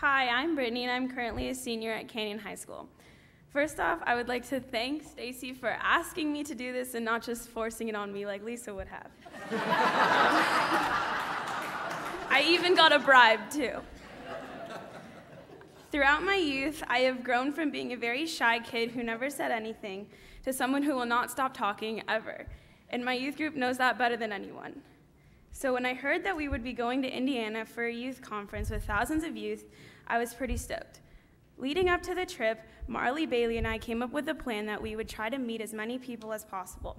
Hi, I'm Brittany, and I'm currently a senior at Canyon High School. First off, I would like to thank Stacy for asking me to do this and not just forcing it on me like Lisa would have. I even got a bribe, too. Throughout my youth, I have grown from being a very shy kid who never said anything to someone who will not stop talking ever, and my youth group knows that better than anyone. So when I heard that we would be going to Indiana for a youth conference with thousands of youth, I was pretty stoked. Leading up to the trip, Marley, Bailey, and I came up with a plan that we would try to meet as many people as possible.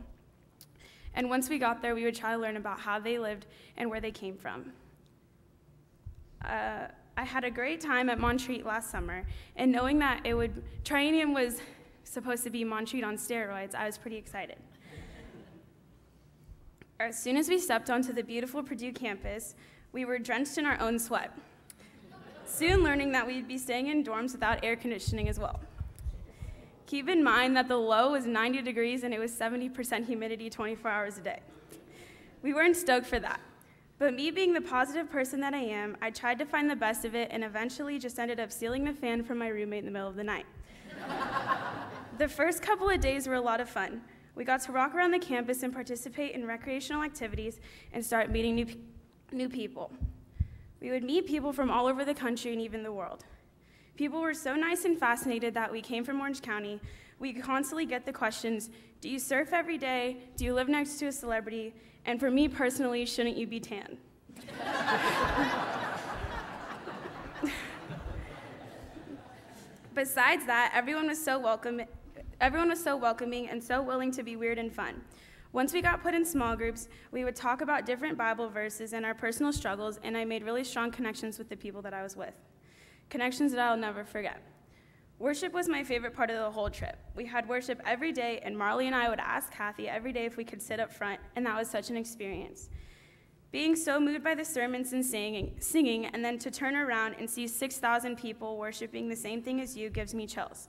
And once we got there, we would try to learn about how they lived and where they came from. I had a great time at Montreat last summer, and knowing that Triennium was supposed to be Montreat on steroids, I was pretty excited. As soon as we stepped onto the beautiful Purdue campus, we were drenched in our own sweat, soon learning that we'd be staying in dorms without air conditioning as well. Keep in mind that the low was 90 degrees and it was 70% humidity 24 hours a day. We weren't stoked for that, but me being the positive person that I am, I tried to find the best of it and eventually just ended up stealing the fan from my roommate in the middle of the night. The first couple of days were a lot of fun. We got to walk around the campus and participate in recreational activities and start meeting new people. We would meet people from all over the country and even the world. People were so nice and fascinated that we came from Orange County. We constantly get the questions, do you surf every day? Do you live next to a celebrity? And for me personally, shouldn't you be tan? Besides that, everyone was so welcoming and so willing to be weird and fun. Once we got put in small groups, we would talk about different Bible verses and our personal struggles, and I made really strong connections with the people that I was with. Connections that I'll never forget. Worship was my favorite part of the whole trip. We had worship every day, and Marley and I would ask Kathy every day if we could sit up front, and that was such an experience. Being so moved by the sermons and singing, and then to turn around and see 6,000 people worshiping the same thing as you gives me chills.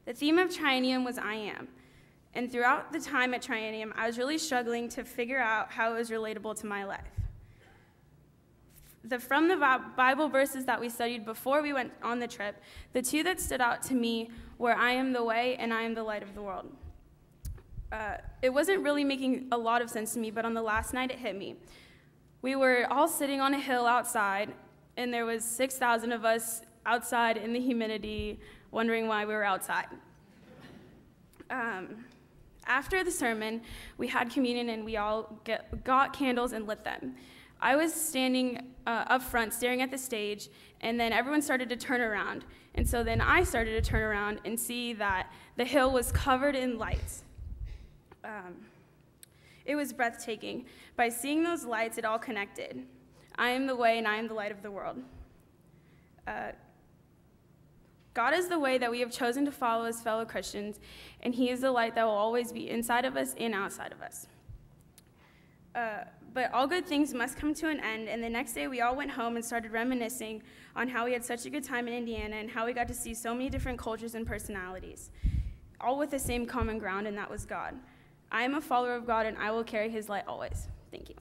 The theme of Triennium was I Am, and throughout the time at Triennium, I was really struggling to figure out how it was relatable to my life. From the Bible verses that we studied before we went on the trip, the two that stood out to me were I am the way and I am the light of the world. It wasn't really making a lot of sense to me, but on the last night it hit me. We were all sitting on a hill outside, and there was 6,000 of us outside in the humidity, wondering why we were outside. After the sermon, we had communion and we all got candles and lit them. I was standing up front staring at the stage, and then everyone started to turn around. And so then I started to turn around and see that the hill was covered in lights. It was breathtaking. By seeing those lights, it all connected. I am the way and I am the light of the world. God is the way that we have chosen to follow as fellow Christians, and he is the light that will always be inside of us and outside of us. But all good things must come to an end, and the next day we all went home and started reminiscing on how we had such a good time in Indiana and how we got to see so many different cultures and personalities, all with the same common ground, and that was God. I am a follower of God, and I will carry his light always. Thank you.